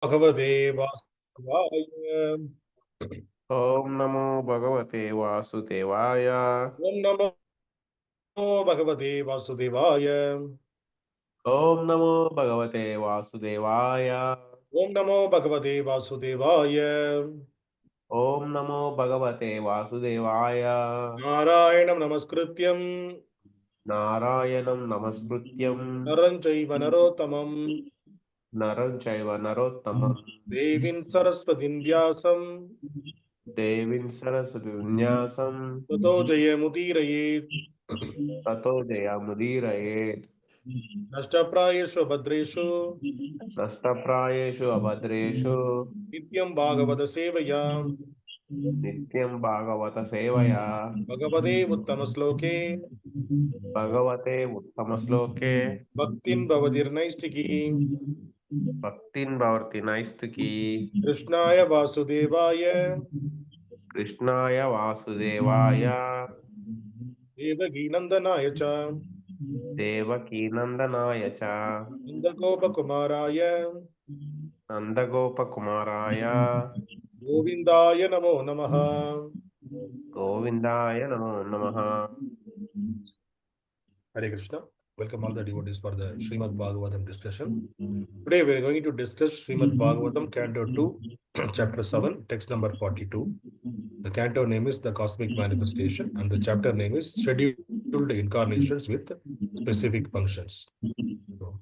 bhagavate vasudevaya. Om Namo Bhagavate Vasudevaya. Om Namo Bhagavate Vasudevaya. Om Namo Bhagavate Vasudevaya. Om Namo Bhagavate Vasudevaya. Om Namo Bhagavate Vasudevaya. Narayanam namaskrityam Narayanam Namaskrityam naram chaiva narottamam Naram Chaiva Narottamam devim saraswatim vyasam Devim Saraswati Vinyasam tato jayamudirayet Tato Jayamudiraye nashtaprayeshu bhadreshu Nashtaprayeshu Abhadreshu nityam bhagavata sevaya Nityam Bhagavata Sevaya bhagavate uttamasloke Bhagavate Uttamasloke bhaktin bhavatir naistiki Bhaktin Bhavarti Naistaki krishnaya vasudevaya Krishnaya Vasudevaya devaki nandanaya cha Devaki Nandanaya cha nandagopakumaraya Nandagopa Kumaraya govindaya namo namaha. Govindaya Namo Namaha. Hare Krishna. Welcome all the devotees for the Srimad Bhagavatam discussion. Today we are going to discuss Srimad Bhagavatam, Canto 2, Chapter 7, text number 42. The canto name is The Cosmic Manifestation and the chapter name is Scheduled Incarnations with Specific Functions. So,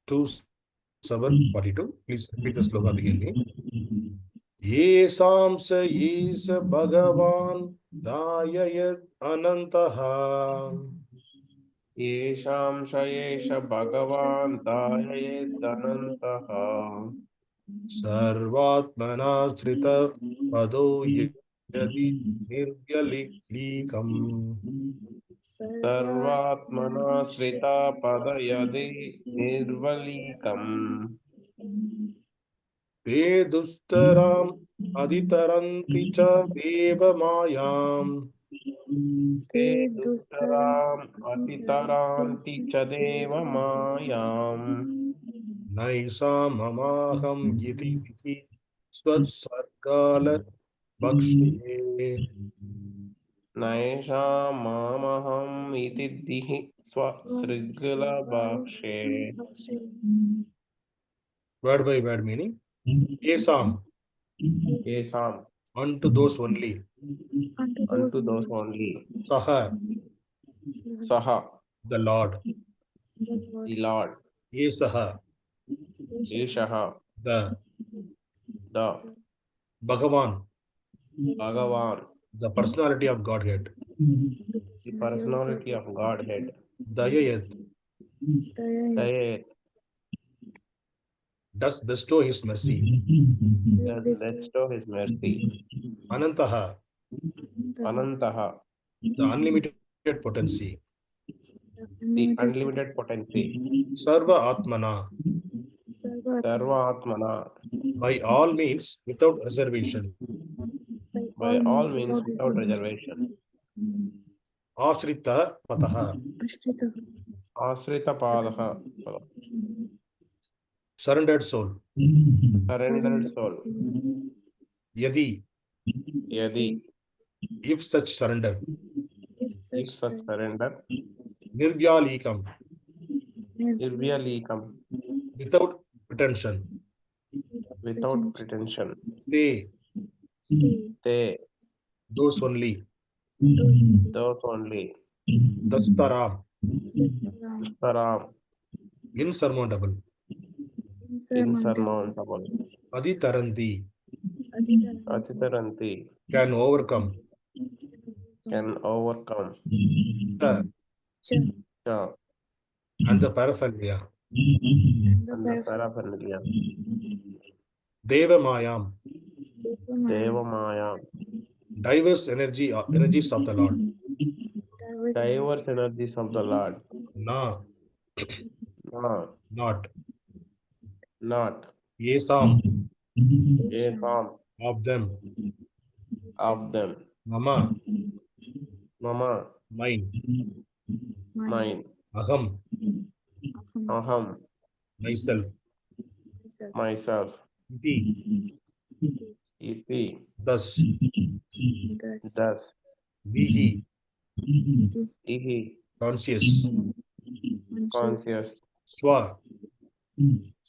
2:7:42. Please repeat the sloka beginning. yeṣāṁ sa yeṣ bhagavān dayayed anantaḥ. Yeṣāṁ yeṣa bhagavān dayayed anantaḥ. sarvātmanāśrita-pado yadi nirvyalīkam. Sarvātmanāśrita-pado yadi nirvyalīkam. Te dustarām atitaranti ca deva-māyāṁ. Te dustarām atitaranti ca deva-māyām. naiṣāṁ mamāham yadi śva-śṛgāla-bhakṣye. naiṣāṁ mamāham dhīḥ śva-śṛgāla-bhakṣye. Word by word meaning. yeṣāṁ, yeṣāṁ, unto those only. unto those only. Saha, Saha, the Lord. the Lord. yeṣāṁ, eṣaḥ, the the bhagavān, bhagavān, the personality of Godhead. the personality of Godhead. Dayayed, Dayayed, does bestow his mercy. does bestow his mercy. Anantaḥ, Anantaḥ, the unlimited potency. the unlimited potency. Sarva-ātmanā, Sarva-ātmanā, by all means without reservation. by all means without reservation. āśrita-padaḥ, āśrita-padaḥ, surrendered soul. surrendered soul. Yadi, Yadi, if such surrender. if such surrender. Nirvyalīkam, nirvyalīkam, without pretension. without pretension. They, those only. those only. Dustarām, dustarām, insurmountable. insurmountable. Atitaranti, atitaranti, can overcome. can overcome. The, Cha, and the paraphernalia. and the paraphernalia. Deva-māyāṁ, deva-māyām, diverse energies of the Lord. diverse energies of the Lord. Na, No, not. not. yeṣāṁ, yeṣāṁ, of them. of them. Mama, Mama, mine. mine. Aham, Aham, myself. myself. iti, iti, thus, thus, dhīḥ, dhīḥ, conscious, conscious, śva,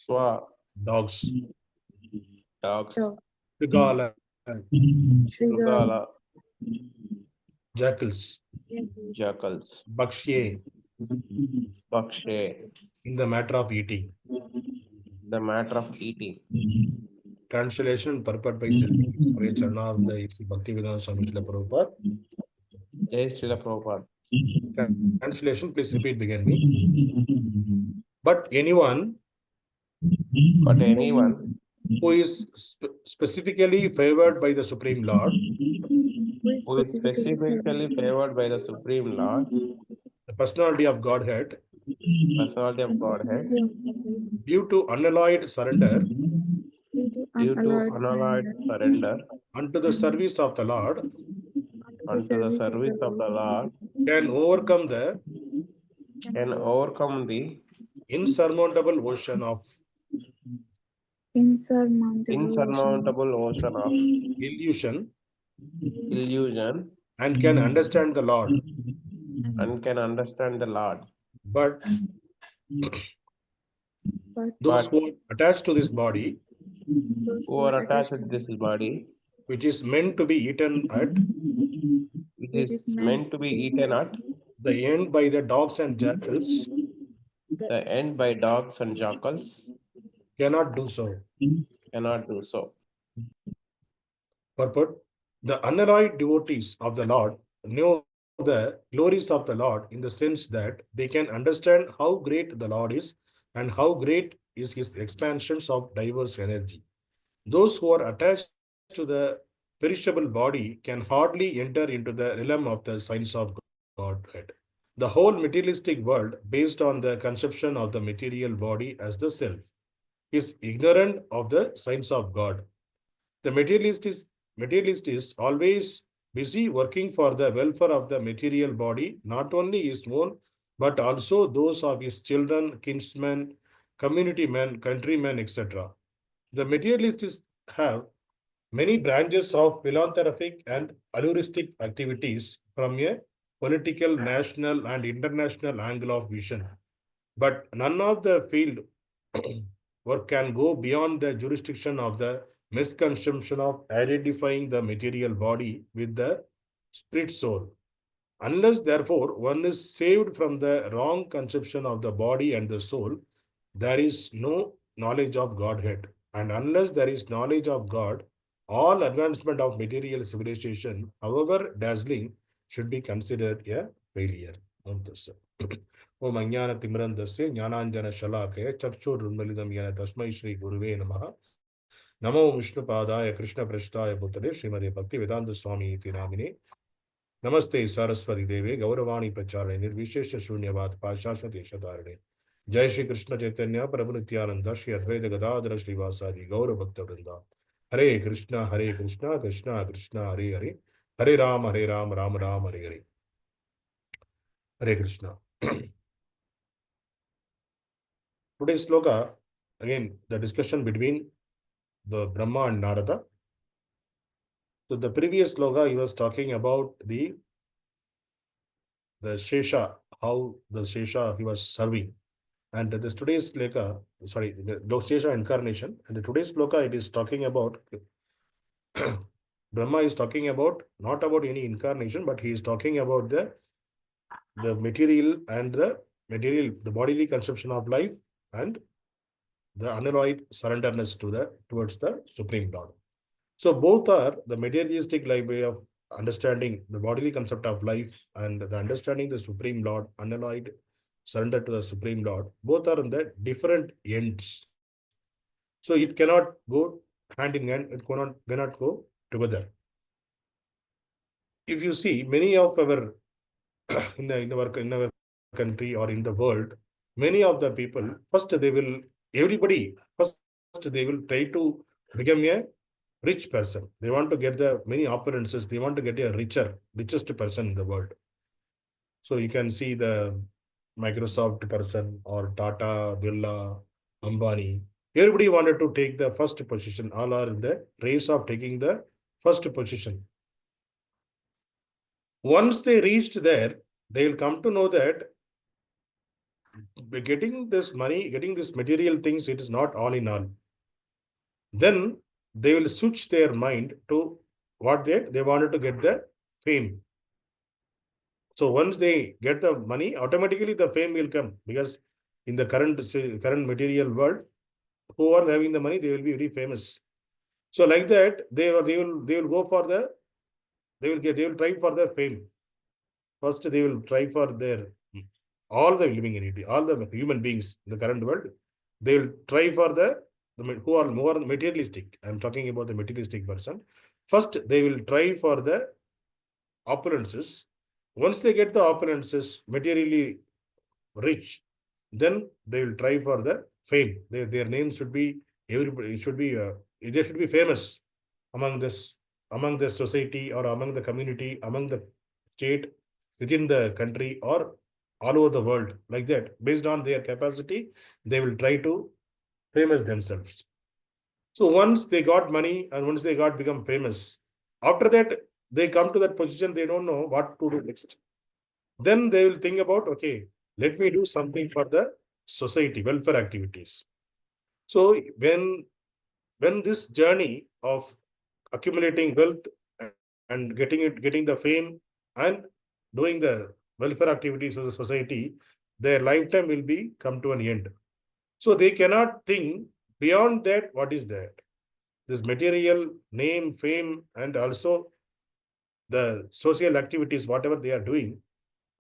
śva, dogs, dogs, śva-śṛgāla, śva-śṛgāla, jackals, jackals, bhakṣye, bhakṣye, in the matter of eating. the matter of eating. Translation and purport by Sri Charna of the A.C. Bhaktivedanta Swami Srila Prabhupada. Jai Srila Prabhupada. Translation, please repeat behind me. But anyone But anyone who is specifically favored by the Supreme Lord, who is specifically favored by the Supreme Lord, the personality of Godhead, personality of Godhead, due to unalloyed surrender due to unalloyed surrender unto the service of the Lord, unto the service of the Lord, can overcome the insurmountable ocean of insurmountable ocean of illusion illusion and can understand the Lord. and can understand the Lord. But those who are attached to this body, Who are attached to this body, which is meant to be eaten at which is meant to be eaten at the end by the dogs and jackals, the end by dogs and jackals, cannot do so. cannot do so. Purport: the unalloyed devotees of the Lord know the glories of the Lord in the sense that they can understand how great the Lord is and how great is his expansions of diverse energy. Those who are attached to the perishable body can hardly enter into the realm of the signs of Godhead. The whole materialistic world, based on the conception of the material body as the self, is ignorant of the signs of God. The materialist is always busy working for the welfare of the material body, not only his own, but also those of his children, kinsmen, community men, countrymen, etc. The materialists have many branches of philanthropic and altruistic activities from a political, national, and international angle of vision. But none of the field work can go beyond the jurisdiction of the misconception of identifying the material body with the spirit soul. Unless, therefore, one is saved from the wrong conception of the body and the soul, there is no knowledge of Godhead. And unless there is knowledge of God, all advancement of material civilization, however dazzling, should be considered a failure. Om Dasa. Om Ajnana Timrandasya Jnananjana Shalakaya Chakshurunmalidam Yana Tasmai Shri Guruve Namaha. Namo Vishnu Padaya Krishna Prashtaya Bhutale Srimade Bhakti Vedanta Swami Iti Namine. Namaste Saraswati Deve Gauravani Pracharane Nirvishesha Shunyavad Pashashati Shatarane. Jai Shri Krishna Chaitanya Prabhu Nityananda Shri Advaita Gadadhara Srivasadi Gaura Bhakta Vrinda. Hare Krishna Krishna Krishna Hare Hare. Hare Ram Ram Ram Hare Hare. Hare Krishna. Today's sloka, again, the discussion between the Brahma and Narada. So the previous sloka, he was talking about the Shesha, how the Shesha he was serving. And this today's sloka, sorry, the Shesha incarnation. And the today's sloka, it is talking about Brahma is talking about not about any incarnation, but he is talking about the material and the bodily conception of life and the unalloyed surrenderness towards the Supreme Lord. So both are the materialistic way of understanding the bodily concept of life and the understanding the Supreme Lord, unalloyed surrender to the Supreme Lord. Both are in the different ends. So it cannot go hand in hand. It cannot go together. If you see many of our in our country or in the world, many of the people first they will try to become a rich person. They want to get the many opulences. They want to get a richest person in the world. So you can see the Microsoft person or Tata, Birla, Ambani. Everybody wanted to take the first position. All are in the race of taking the first position. Once they reached there, they will come to know that getting this money, getting this material things, it is not all in all. Then they will switch their mind to what they wanted to get the fame. So once they get the money, automatically the fame will come, because in the current material world, who are having the money, they will be very famous. So like that, they will go for the, they will try for their fame. First, they will try for their, all the living entity, all the human beings in the current world, they will try for the who are more materialistic. I'm talking about the materialistic person. First, they will try for the opulences. Once they get the opulences, materially rich, then they will try for the fame. Their names should be, everybody should be, they should be famous among the society, or among the community, among the state, within the country, or all over the world. Like that, based on their capacity, they will try to famous themselves. So once they got money and once they got become famous, after that they come to that position, they don't know what to do next. Then they will think about, okay, let me do something for the society, welfare activities. So when this journey of accumulating wealth and getting the fame and doing the welfare activities of the society, their lifetime will be come to an end. So they cannot think beyond that. What is that? This material, name, fame, and also the social activities, whatever they are doing.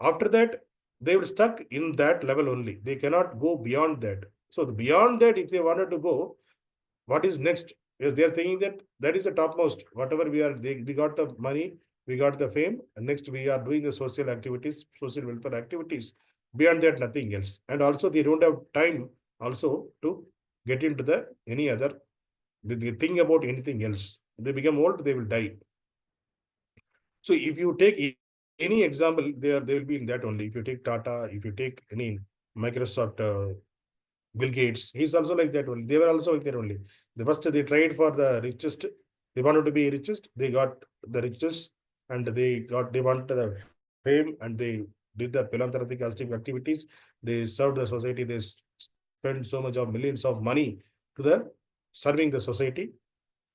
After that, they will stuck in that level only. They cannot go beyond that. So beyond that, if they wanted to go, what is next? Because they are thinking that that is the topmost. Whatever we got the money, we got the fame, and next we are doing the social activities, social welfare activities. Beyond that, nothing else. And also they don't have time also to get into the any other. They think about anything else. They become old, they will die. So if you take any example, they will be in that only. If you take Tata, if you take any Microsoft, Bill Gates, he's also like that only. They were also like that only. The first they tried for the richest. They wanted to be richest. They got the richest, and they wanted the fame, and they did the philanthropic activities. They served the society. They spent so much of millions of money to the serving the society.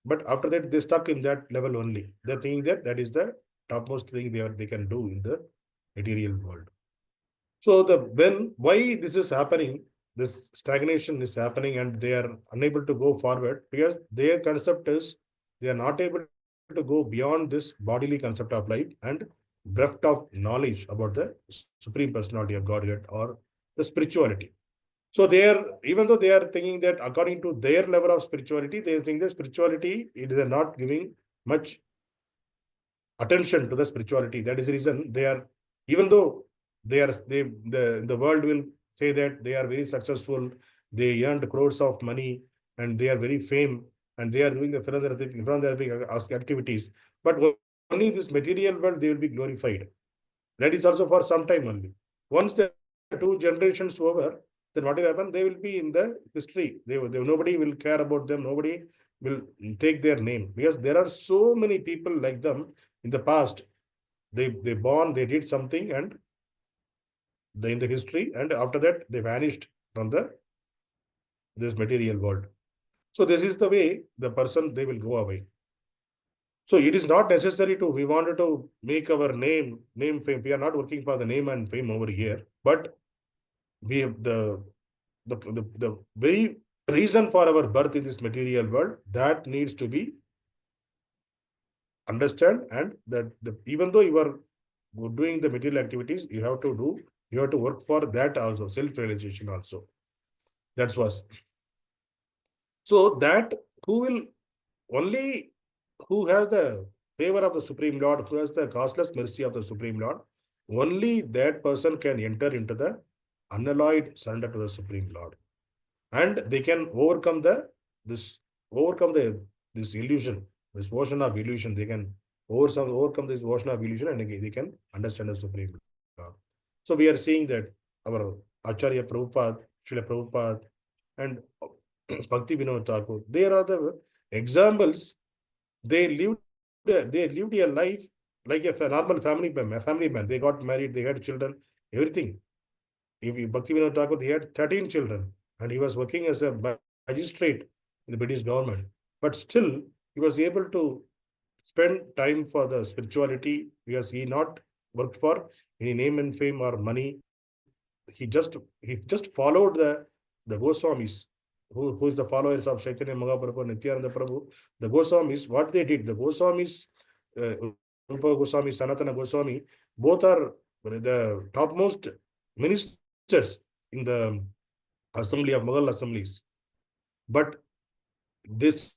But after that, they stuck in that level only. They think that that is the topmost thing they can do in the material world. So why this is happening, this stagnation is happening, and they are unable to go forward, because their concept is they are not able to go beyond this bodily concept of life and breadth of knowledge about the Supreme Personality of Godhead or the spirituality. So even though they are thinking that according to their level of spirituality, they think that spirituality, it is not giving much attention to the spirituality. That is the reason they are, even though the world will say that they are very successful, they earned crores of money, and they are very fame, and they are doing the philanthropic activities. But only this material world, they will be glorified. That is also for some time only. Once the 2 generations over, then what will happen? They will be in the history. Nobody will care about them. Nobody will take their name, because there are so many people like them in the past. They did something, and in the history, and after that they vanished from this material world. So this is the way the person, they will go away. So it is not necessary we wanted to make our name, fame. We are not working for the name and fame over here, but we have the very reason for our birth in this material world, that needs to be understand, and that even though you are doing the material activities, you have to work for that also, self-realization also. That's was. So that who has the favor of the Supreme Lord, who has the causeless mercy of the Supreme Lord, only that person can enter into the unalloyed surrender to the Supreme Lord. And they can overcome this illusion, this ocean of illusion. They can overcome this ocean of illusion, and they can understand the Supreme Lord. So we are seeing that our Acharya Prabhupada, Srila Prabhupada, and Bhakti Vinod Thakur. There are the examples. They lived a life like a normal family man. They got married, they had children, everything. If Bhakti Vinod Thakur, he had 13 children, and he was working as a magistrate in the British government. But still, he was able to spend time for the spirituality because he not worked for any name and fame or money. He just followed the Goswamis, who is the followers of Chaitanya Mahaprabhu, Nityananda Prabhu. The Goswamis, what they did, the Goswamis, Rupa Goswami, Sanatana Goswami, both are the topmost ministers in the assembly of Mughal assemblies. But this,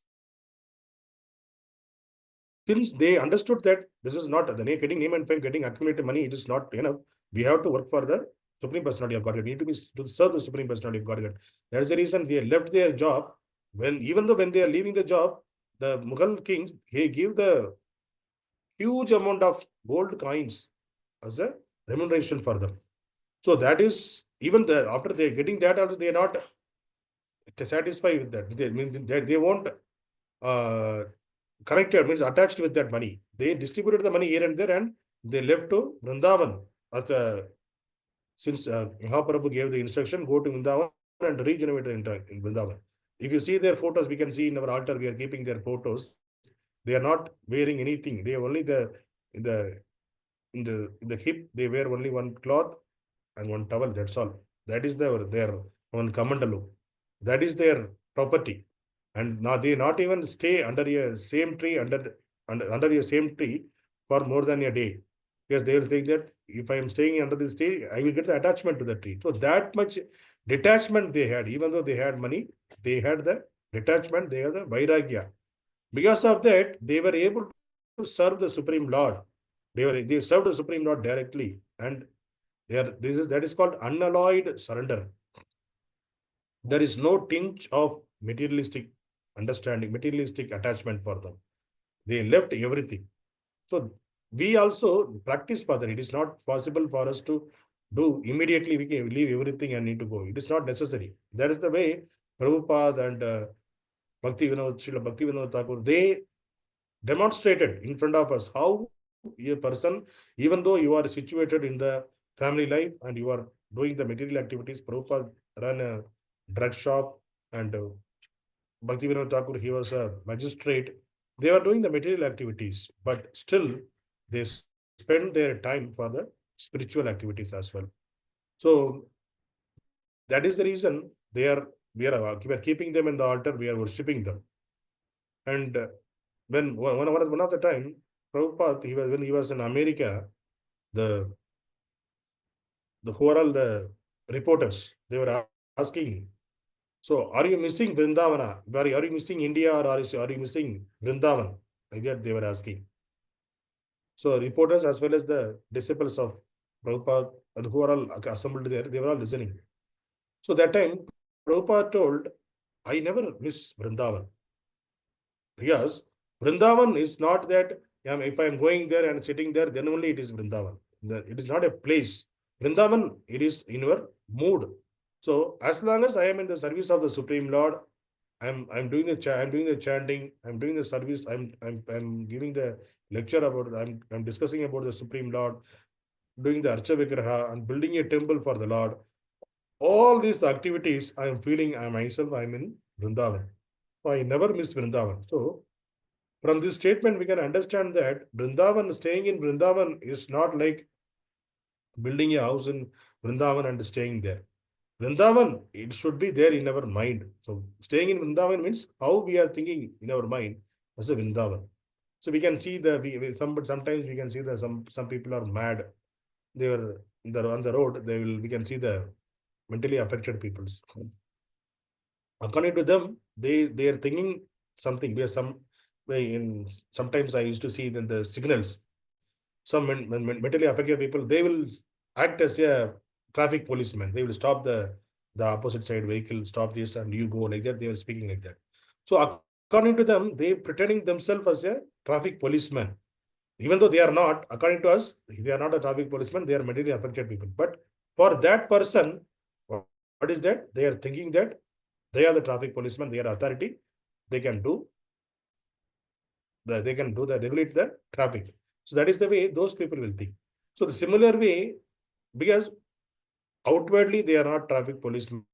since they understood that this is not the getting name and fame, getting accumulated money, it is not enough. We have to work for the Supreme Personality of Godhead. We need to serve the Supreme Personality of Godhead. That is the reason they left their job. Even though when they are leaving the job, the Mughal kings, he give the huge amount of gold coins as a remuneration for them. So that is, even after they getting that, also they are not satisfied with that. They won't connected, means attached with that money. They distributed the money here and there, and they left to Vrindavan. Since Mahaprabhu gave the instruction, go to Vrindavan and regenerate in Vrindavan. If you see their photos, we can see in our altar, we are keeping their photos. They are not wearing anything. They have only in the hip, they wear only one cloth and one towel. That's all. That is their one kamandalu. That is their property. And now they not even stay under a same tree, under a same tree for more than a day. Because they will think that if I am staying under this tree, I will get the attachment to the tree. So that much detachment they had, even though they had money, they had the detachment, they had the vairagya. Because of that, they were able to serve the Supreme Lord. They served the Supreme Lord directly. And that is called unalloyed surrender. There is no tinge of materialistic understanding, materialistic attachment for them. They left everything. So we also practice for that. It is not possible for us to do immediately. We can leave everything and need to go. It is not necessary. That is the way Prabhupada and Srila Bhakti Vinod Thakur, they demonstrated in front of us how a person, even though you are situated in the family life and you are doing the material activities, Prabhupada ran a drug shop, and Bhakti Vinod Thakur, he was a magistrate. They were doing the material activities, but still they spend their time for the spiritual activities as well. So that is the reason we are keeping them in the altar, we are worshipping them. And when one of the time, Prabhupada, when he was in America, the reporters, they were asking, so are you missing Vrindavana? Are you missing India, or are you missing Vrindavan? Like that they were asking. So reporters as well as the disciples of Prabhupada and who are all assembled there, they were all listening. So that time, Prabhupada told, I never miss Vrindavan. Because Vrindavan is not that if I am going there and sitting there, then only it is Vrindavan. It is not a place. Vrindavan, it is in your mood. So as long as I am in the service of the Supreme Lord, I'm doing the chanting, I'm doing the service, I'm giving the lecture about, I'm discussing about the Supreme Lord, doing the Archa Vigraha, and building a temple for the Lord. All these activities, I am feeling I'm in Vrindavan. So I never miss Vrindavan. So from this statement, we can understand that Vrindavan, staying in Vrindavan is not like building a house in Vrindavan and staying there. Vrindavan, it should be there in our mind. So staying in Vrindavan means how we are thinking in our mind as a Vrindavan. So we can see sometimes we can see that some people are mad. They were on the road. We can see the mentally affected people. According to them, they are thinking something. Sometimes I used to see the signals. Some mentally affected people, they will act as a traffic policeman. They will stop the opposite side vehicle, stop this, and you go like that. They were speaking like that. So according to them, they pretending themselves as a traffic policeman. Even though they are not, according to us, they are not a traffic policeman, they are mentally affected people. But for that person, what is that? They are thinking that They are the traffic policemen, they are authority, they can regulate the traffic. So that is the way those people will think. So the similar way, because outwardly they are not traffic policemen,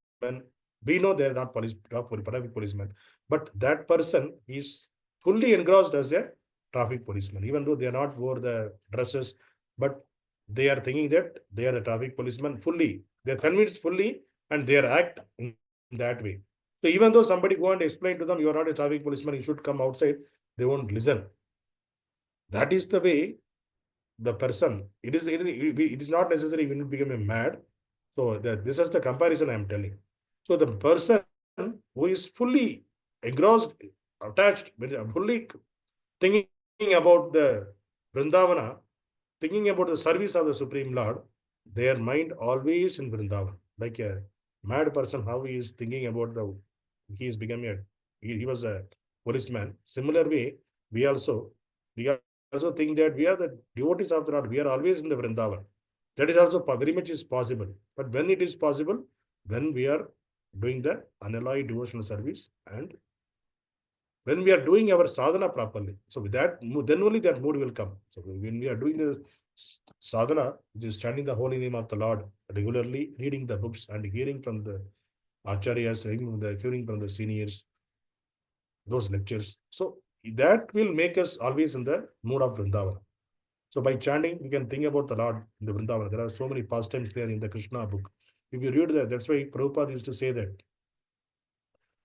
we know they are not traffic policemen, but that person is fully engrossed as a traffic policeman, even though they are not wore the dresses, but they are thinking that they are the traffic policeman fully. They are convinced fully, and they are act in that way. So even though somebody go and explain to them, you are not a traffic policeman, you should come outside, they won't listen. That is the way the person, it is not necessary when you become a mad. So this is the comparison I am telling. So the person who is fully engrossed, attached, fully thinking about the Vrindavana, thinking about the service of the Supreme Lord, their mind always in Vrindavan. Like a mad person, how he is thinking about he is becoming he was a policeman. Similar way, we also think that we are the devotees of the Lord. We are always in the Vrindavan. That is also very much is possible. But when it is possible, when we are doing the unalloyed devotional service and when we are doing our sadhana properly. So with that, then only that mood will come. So when we are doing the sadhana, which is chanting the holy name of the Lord regularly, reading the books and hearing from the acharyas, hearing from the seniors, those lectures. So that will make us always in the mood of Vrindavana. So by chanting, you can think about the Lord in the Vrindavana. There are so many pastimes there in the Krishna book. If you read that, that's why Prabhupada used to say that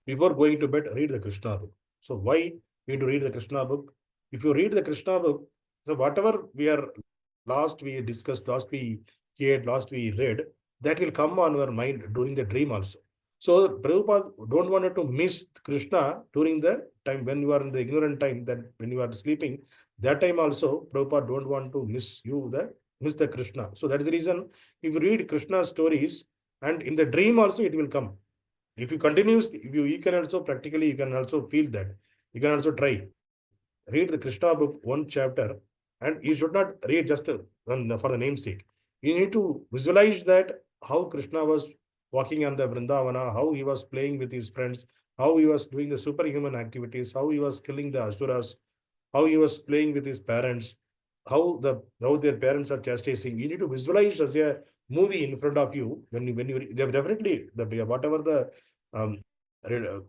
before going to bed, read the Krishna book. So why you need to read the Krishna book? If you read the Krishna book, so whatever we discussed, last we heard, last we read, that will come on our mind during the dream also. So Prabhupada don't want to miss Krishna during the time when you are in the ignorant time, that when you are sleeping, that time also Prabhupada don't want to miss the Krishna. So that is the reason if you read Krishna stories and in the dream also it will come. If you you can also practically, you can also feel that. You can also try. Read the Krishna book, one chapter, and you should not read just for the namesake. You need to visualize that how Krishna was walking on the Vrindavana, how he was playing with his friends, how he was doing the superhuman activities, how he was killing the asuras, how he was playing with his parents, how their parents are chastising. You need to visualize as a movie in front of you when you definitely whatever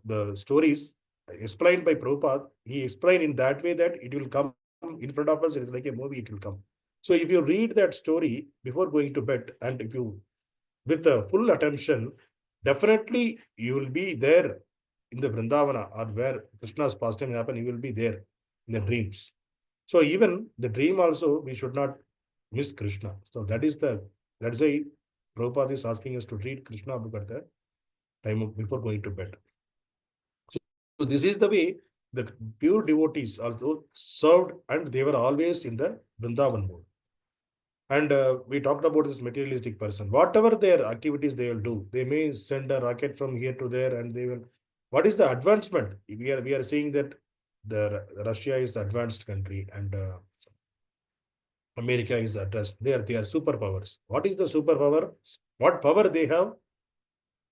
the stories explained by Prabhupada, he explained in that way that it will come in front of us. It is like a movie, it will come. So if you read that story before going to bed, and if you with full attention, definitely you will be there in the Vrindavana or where Krishna's pastime happened, you will be there in the dreams. So even the dream also, we should not miss Krishna. So that's why Prabhupada is asking us to read Krishna book at the time before going to bed. So this is the way the pure devotees also served, and they were always in the Vrindavan mode. And we talked about this materialistic person. Whatever their activities they will do, they may send a rocket from here to there, and they will. What is the advancement? We are seeing that Russia is advanced country, and America is addressed. They are superpowers. What is the superpower? What power they have?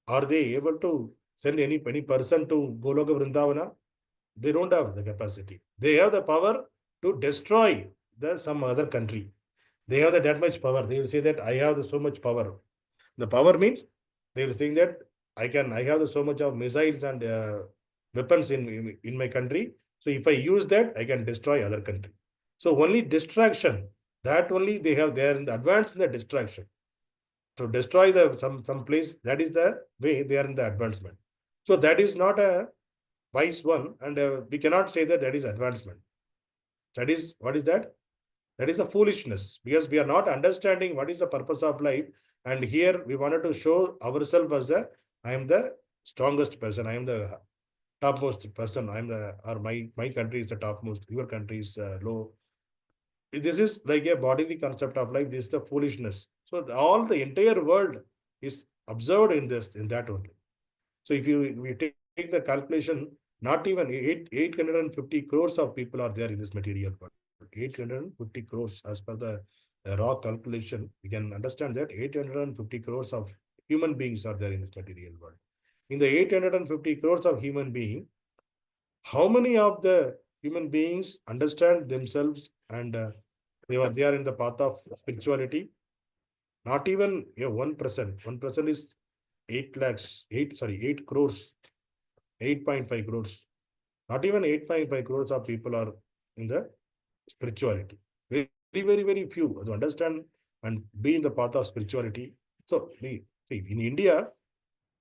Are they able to send any person to Goloka Vrindavana? They don't have the capacity. They have the power to destroy some other country. They have that much power. They will say that I have so much power. The power means they will say that I have so much of missiles and weapons in my country. So if I use that, I can destroy other country. So only distraction. That only they are in the advance in the distraction. To destroy some place, that is the way they are in the advancement. So that is not a wise one, and we cannot say that is advancement. That is, what is that? That is a foolishness, because we are not understanding what is the purpose of life. And here we wanted to show ourselves as I am the strongest person, I am the topmost person, or my country is the topmost, your country is low. This is like a bodily concept of life. This is the foolishness. So all the entire world is observed in that only. So if we take the calculation, not even 850 crores of people are there in this material world. 850 crores as per the raw calculation. We can understand that 850 crores of human beings are there in this material world. in the 850 crores of human beings, how many of the human beings understand themselves and they are in the path of spirituality? Not even 1%. 1% is 8 lakhs, 8 crores, 8.5 crores. Not even 8.5 crores of people are in the spirituality. Very, very, very few to understand and be in the path of spirituality. So, see, in India,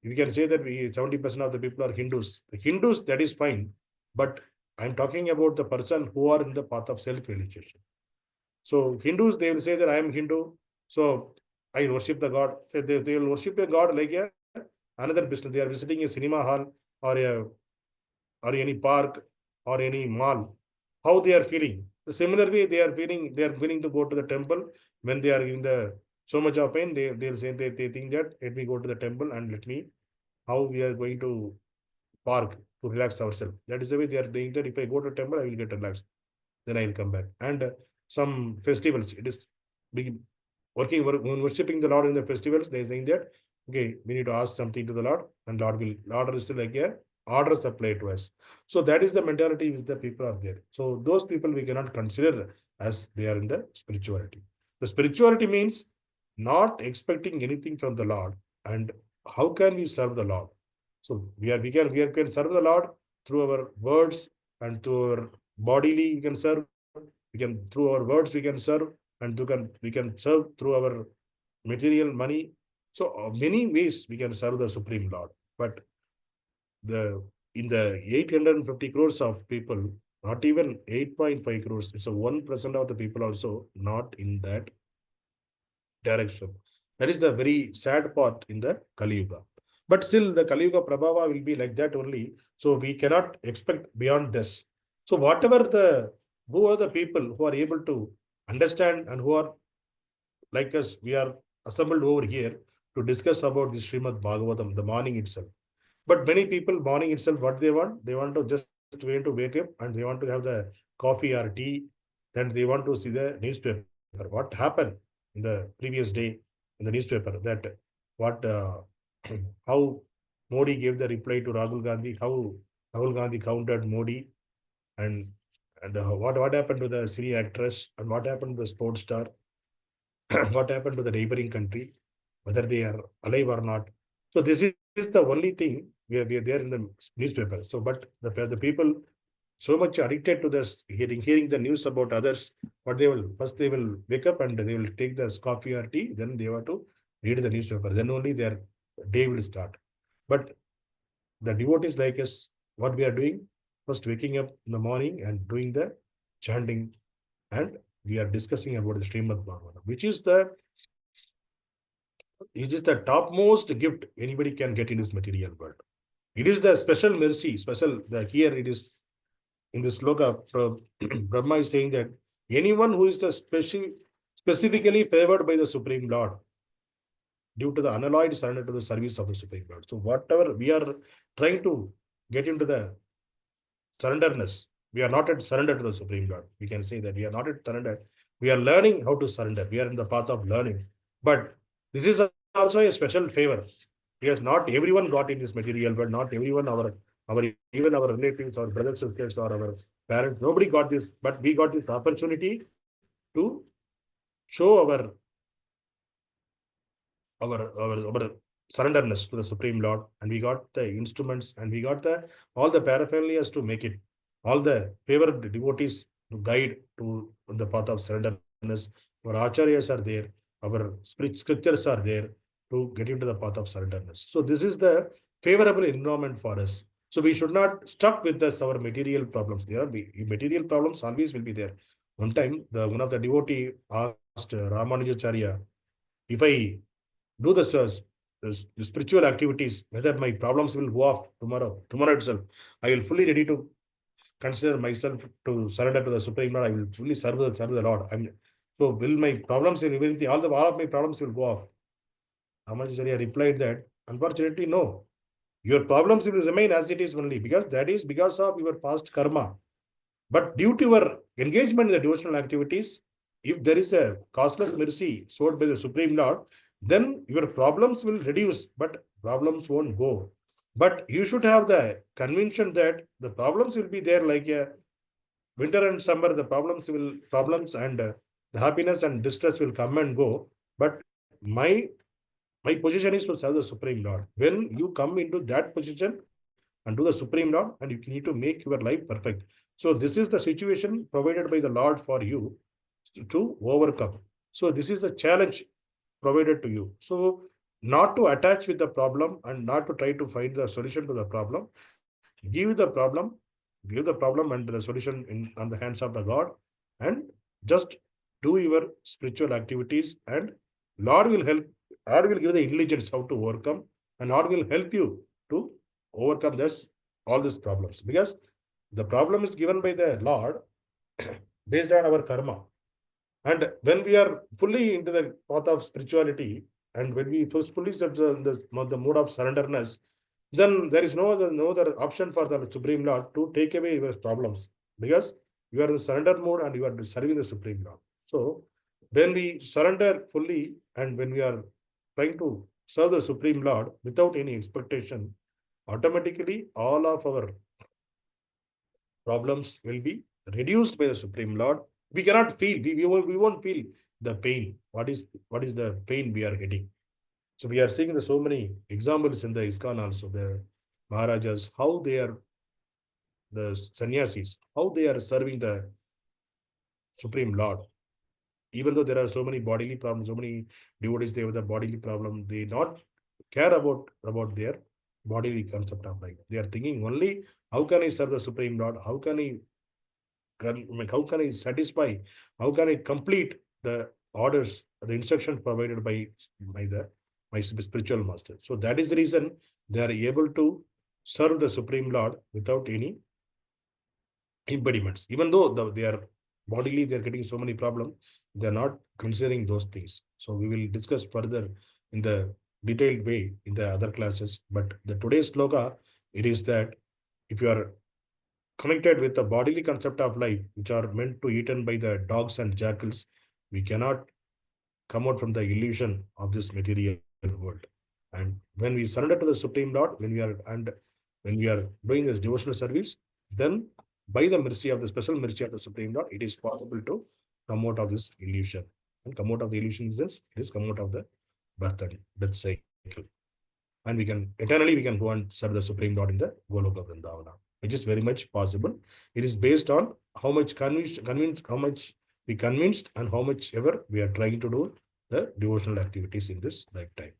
we can say that 70% of the people are Hindus. The Hindus, that is fine. But I'm talking about the person who are in the path of self-realization. So Hindus, they will say that I am Hindu, so I worship the God. They will worship a God like another business. They are visiting a cinema hall or any park or any mall. How they are feeling? The similar way they are feeling to go to the temple when they are in the so much of pain. They'll say they think that let me go to the temple and let me how we are going to park to relax ourselves. That is the way they are thinking that if I go to temple, I will get relaxed. Then I will come back. And some festivals, it is worshipping the Lord in the festivals. They are saying that okay, we need to ask something to the Lord, and Lord is like a order supply to us. So that is the mentality which the people are there. So those people we cannot consider as they are in the spirituality. The spirituality means not expecting anything from the Lord, and how can we serve the Lord? So we can serve the Lord through our words and through our bodily. We can serve. We can through our words we can serve, and we can serve through our material money. So many ways we can serve the Supreme Lord. But in the 850 crores of people, not even 8.5 crores, it's a 1% of the people also not in that direction. That is the very sad part in the Kali Yuga. But still, the Kali Yuga Prabhava will be like that only. So we cannot expect beyond this. So who are the people who are able to understand and who are like us, we are assembled over here to discuss about the Srimad Bhagavatam, the morning itself. But many people, morning itself, what they want to just wait to wake up and they want to have the coffee or tea. Then they want to see the newspaper. What happened in the previous day in the newspaper? That how Modi gave the reply to Rahul Gandhi, how Rahul Gandhi countered Modi, and what happened to the Sri actress, and what happened to the sports star, what happened to the neighboring country, whether they are alive or not. So this is the only thing we are there in the newspaper. So, but the people so much addicted to this, hearing the news about others, what they will wake up and they will take the coffee or tea, then they have to read the newspaper. Then only their day will start. But the devotees like us, what we are doing, first waking up in the morning and doing the chanting, and we are discussing about the Srimad Bhagavatam, which is the topmost gift anybody can get in this material world. It is the special mercy, here it is in this sloka, Brahma is saying that anyone who is specifically favored by the Supreme Lord due to the unalloyed surrender to the service of the Supreme Lord. So whatever we are trying to get into the surrenderness, we are not at surrender to the Supreme Lord. We can say that we are not at surrender. We are learning how to surrender. We are in the path of learning. But this is also a special favor. Because not everyone got in this material, but not everyone, even our relatives, our brothers, sisters, or our parents, nobody got this, but we got this opportunity to show our surrenderness to the Supreme Lord, and we got the instruments, and we got all the paraphernalia to make it, all the favored devotees to guide to the path of surrenderness. Our acharyas are there, our scriptures are there to get into the path of surrenderness. So this is the favorable environment for us. So we should not stuck with our material problems. Material problems always will be there. One time, one of the devotee asked Ramanujacharya, if I do the spiritual activities, whether my problems will go off tomorrow itself, I will fully ready to consider myself to surrender to the Supreme Lord. I will fully serve the Lord. So will my problems and everything, all of my problems will go off? Ramanujacharya replied that, unfortunately, no. Your problems will remain as it is only, because that is because of your past karma. But due to your engagement in the devotional activities, if there is a causeless mercy showed by the Supreme Lord, then your problems will reduce, but problems won't go. But you should have the conviction that the problems will be there, like a winter and summer, the problems and the happiness and distress will come and go. But my position is to serve the Supreme Lord. When you come into that position and do the Supreme Lord, and you need to make your life perfect. So this is the situation provided by the Lord for you to overcome. So this is a challenge provided to you. So not to attach with the problem and not to try to find the solution to the problem. Give the problem, and the solution on the hands of the God, and just do your spiritual activities, and Lord will help. Lord will give the intelligence how to overcome, and Lord will help you to overcome all these problems, because the problem is given by the Lord based on our karma. And when we are fully into the path of spirituality, and when we fully set the mode of surrenderness, then there is no other option for the Supreme Lord to take away your problems, because you are in surrender mode and you are serving the Supreme Lord. So when we surrender fully and when we are trying to serve the Supreme Lord without any expectation, automatically all of our problems will be reduced by the Supreme Lord. We cannot feel, we won't feel the pain. What is the pain we are getting? So we are seeing so many examples in the ISKCON also, the Maharajas, how they are, the sannyasis, how they are serving the Supreme Lord. Even though there are so many bodily problems, so many devotees, they have the bodily problem, they not care about their bodily concept of life. They are thinking only, how can I serve the Supreme Lord? How can I satisfy? How can I complete the orders, the instruction provided by my spiritual master? So that is the reason they are able to serve the Supreme Lord without any impediments. Even though they are bodily, they are getting so many problems, they are not considering those things. So we will discuss further in the detailed way in the other classes. But the today's sloka, it is that if you are connected with the bodily concept of life, which are meant to eaten by the dogs and jackals, we cannot come out from the illusion of this material world. And when we surrender to the Supreme Lord, when we are doing this devotional service, then by the mercy of the special mercy of the Supreme Lord, it is possible to come out of this illusion. And come out of the illusion is this, it is come out of the birth and death cycle. And we can eternally go and serve the Supreme Lord in the Goloka Vrindavana, which is very much possible. It is based on how much how much we convinced, and how much ever we are trying to do the devotional activities in this lifetime.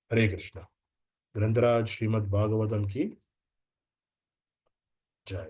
Hare Krishna. Grantaraj Srimad Bhagavatam ki Jai.